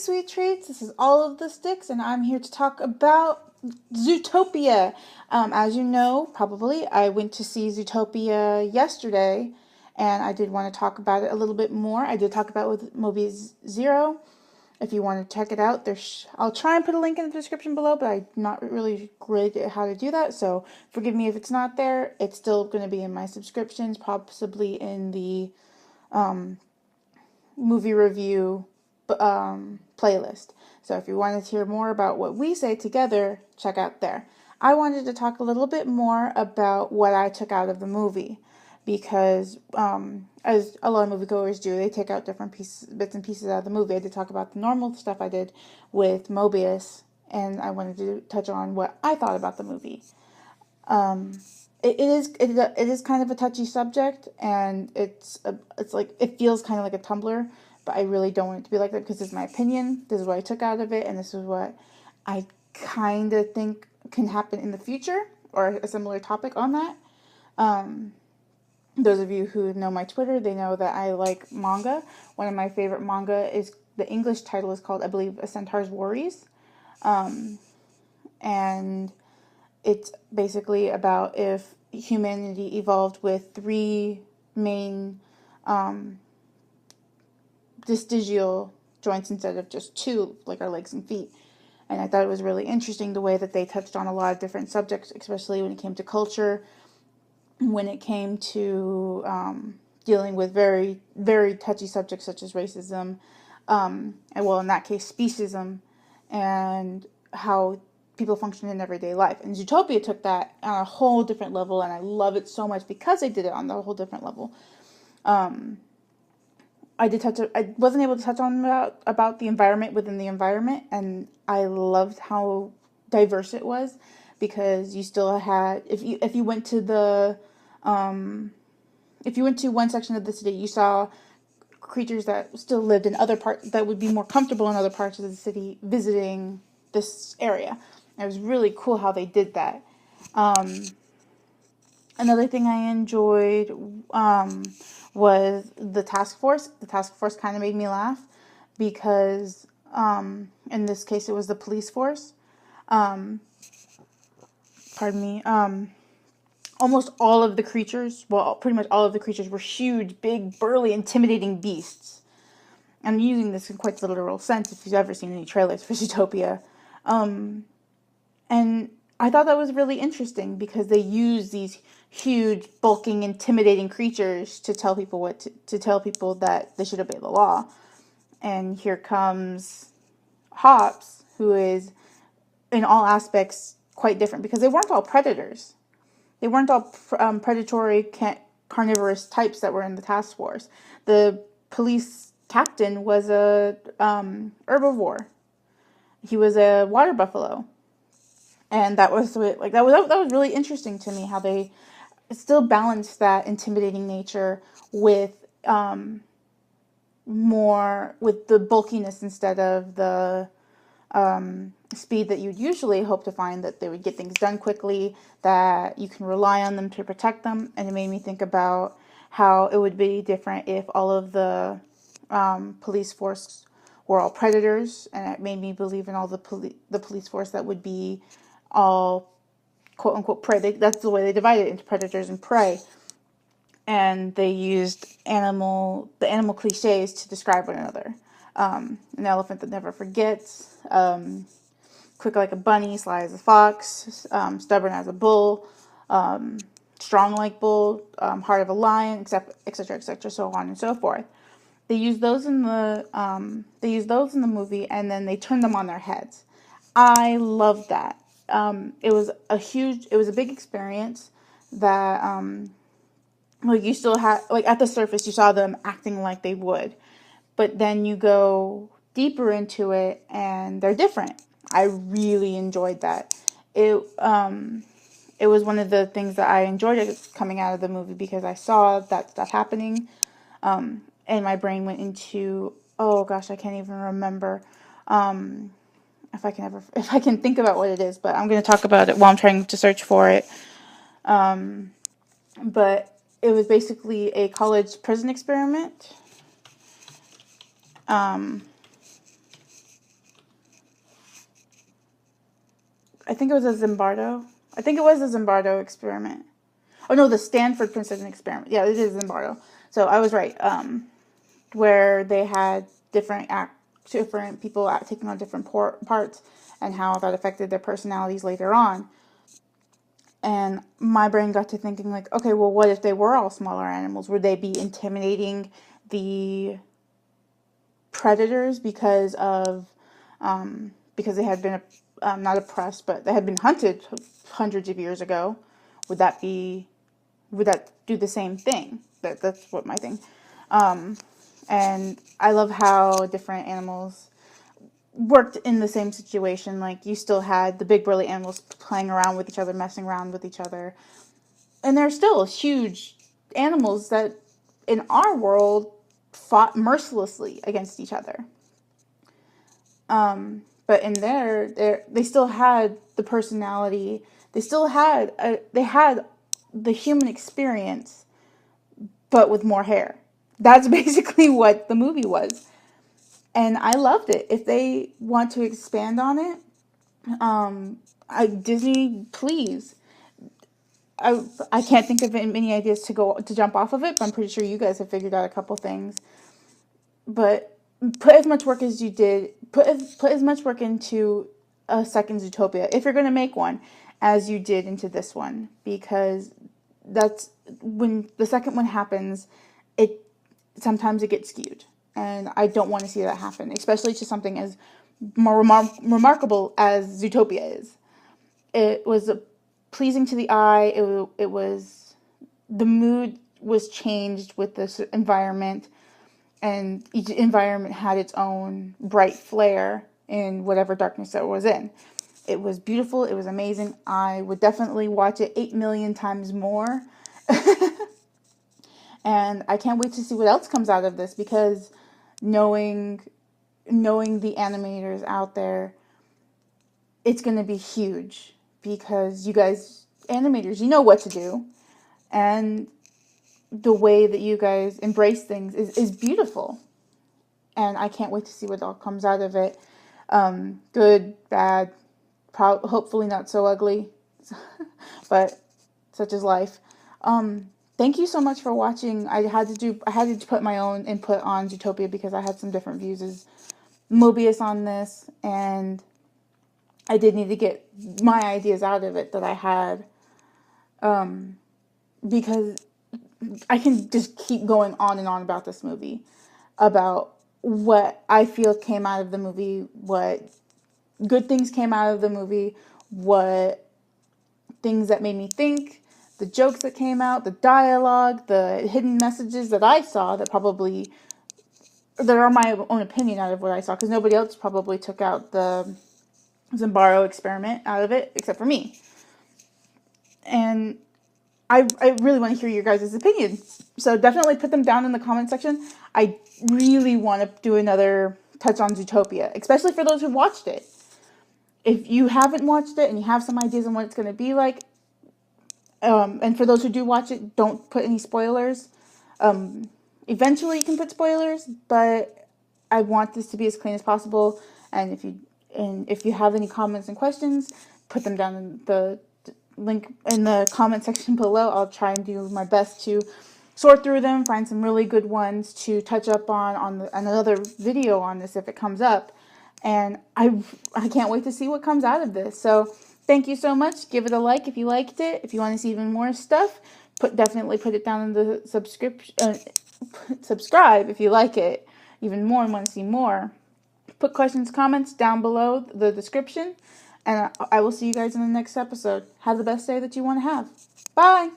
sweet treats. This is All of the Sticks, and I'm here to talk about Zootopia. As you know, probably, I went to see Zootopia yesterday, and I did want to talk about it a little bit more. I did talk about it with Movies Zero. If you want to check it out, I'll try and put a link in the description below, but I'm not really great at how to do that, so forgive me if it's not there. It's still going to be in my subscriptions, possibly in the movie review playlist. So if you wanted to hear more about what we say together, check out there. I wanted to talk a little bit more about what I took out of the movie because, as a lot of moviegoers do, they take out different bits and pieces out of the movie. I did talk about the normal stuff I did with Mobius, and I wanted to touch on what I thought about the movie. It is kind of a touchy subject, and it's like it feels kind of like a Tumblr, but I really don't want it to be like that because this is my opinion. This is what I took out of it, and this is what I kind of think can happen in the future, or a similar topic on that. Those of you who know my Twitter, they know that I like manga. One of my favorite manga is, the English title is called, I believe, A Centaur's Worries, and it's basically about if humanity evolved with three main vestigial joints instead of just two, like our legs and feet. And I thought it was really interesting the way that they touched on a lot of different subjects, especially when it came to culture, when it came to dealing with very, very touchy subjects such as racism, and well, in that case, speciesism, and how people function in everyday life. And Zootopia took that on a whole different level, and I love it so much because they did it on the whole different level. I wasn't able to touch on about the environment within the environment, and I loved how diverse it was, because you still had, if you went to one section of the city, you saw creatures that still lived in other parts that would be more comfortable in other parts of the city visiting this area. It was really cool how they did that. Another thing I enjoyed was the task force. The task force kind of made me laugh because, in this case, it was the police force. Pardon me. Almost all of the creatures, well, pretty much all of the creatures were huge, big, burly, intimidating beasts. I'm using this in quite the literal sense if you've ever seen any trailers for Zootopia. And I thought that was really interesting because they use these huge, bulking, intimidating creatures to tell people to tell people that they should obey the law. And here comes Hops, who is in all aspects quite different because they weren't all predators. They weren't all predatory carnivorous types that were in the task force. The police captain was a herbivore. He was a water buffalo. And that was really interesting to me, how they still balanced that intimidating nature with more with the bulkiness instead of the speed that you'd usually hope to find, that they would get things done quickly, that you can rely on them to protect them. And it made me think about how it would be different if all of the police force were all predators, and it made me believe in all the police force that would be all quote unquote prey. That's the way they divided it into predators and prey, and they used the animal cliches to describe one another. An elephant that never forgets, quick like a bunny, sly as a fox, stubborn as a bull, strong like bull, heart of a lion, etc., so on and so forth. They use those in the movie, and then they turn them on their heads. I loved that. It was a big experience that, like, you still had, like, at the surface, you saw them acting like they would, but then you go deeper into it, and they're different. I really enjoyed that. It was one of the things that I enjoyed coming out of the movie, because I saw that stuff happening, and my brain went into, oh gosh, I can't even remember, if I can think about what it is, but I'm going to talk about it while I'm trying to search for it. But it was basically a college prison experiment. I think it was a Zimbardo. I think it was a Zimbardo experiment. Oh no, the Stanford Precision Experiment. Yeah, it is Zimbardo. So I was right. Where they had different people taking on different parts, and how that affected their personalities later on. And my brain got to thinking, like, okay, well, what if they were all smaller animals? Would they be intimidating the predators because they had been not oppressed, but they had been hunted hundreds of years ago? Would that do the same thing? That's what my thing. And I love how different animals worked in the same situation. Like, you still had the big burly animals playing around with each other, messing around with each other. And they're still huge animals that, in our world, fought mercilessly against each other. But in they still had the personality. They still had the human experience, but with more hair. That's basically what the movie was. And I loved it. If they want to expand on it, Disney, please. I can't think of many ideas to jump off of it, but I'm pretty sure you guys have figured out a couple things. But put as much work as you did. Put as much work into a second Zootopia, if you're going to make one, as you did into this one, because that's when the second one happens. Sometimes it gets skewed, and I don't want to see that happen, especially to something as more remarkable as Zootopia is. It was pleasing to the eye. It was, the mood was changed with this environment, and each environment had its own bright flare in whatever darkness it was in. It was beautiful. It was amazing. I would definitely watch it 8 million times more. And I can't wait to see what else comes out of this, because knowing the animators out there, it's going to be huge, because you guys, animators, you know what to do. And the way that you guys embrace things is beautiful. And I can't wait to see what all comes out of it. Good, bad, hopefully not so ugly, but such is life. Thank you so much for watching. I had to put my own input on Zootopia, because I had some different views as Mobius on this, and I did need to get my ideas out of it that I had, because I can just keep going on and on about this movie, about what I feel came out of the movie, what good things came out of the movie, what things that made me think, the jokes that came out, the dialogue, the hidden messages that I saw that are my own opinion out of what I saw, because nobody else probably took out the Zimbardo experiment out of it except for me. And I really want to hear your guys' opinions. So definitely put them down in the comment section. I really want to do another touch on Zootopia, especially for those who watched it. If you haven't watched it and you have some ideas on what it's going to be like, and for those who do watch it, don't put any spoilers. Eventually you can put spoilers, but I want this to be as clean as possible. And if you have any comments and questions, put them down in the link in the comment section below. I'll try and do my best to sort through them, find some really good ones to touch up on another video on this if it comes up. And I can't wait to see what comes out of this. So thank you so much. Give it a like if you liked it. If you want to see even more stuff, definitely put it down in the subscribe if you like it even more and want to see more. Put questions, comments down below the description, and I will see you guys in the next episode. Have the best day that you want to have. Bye!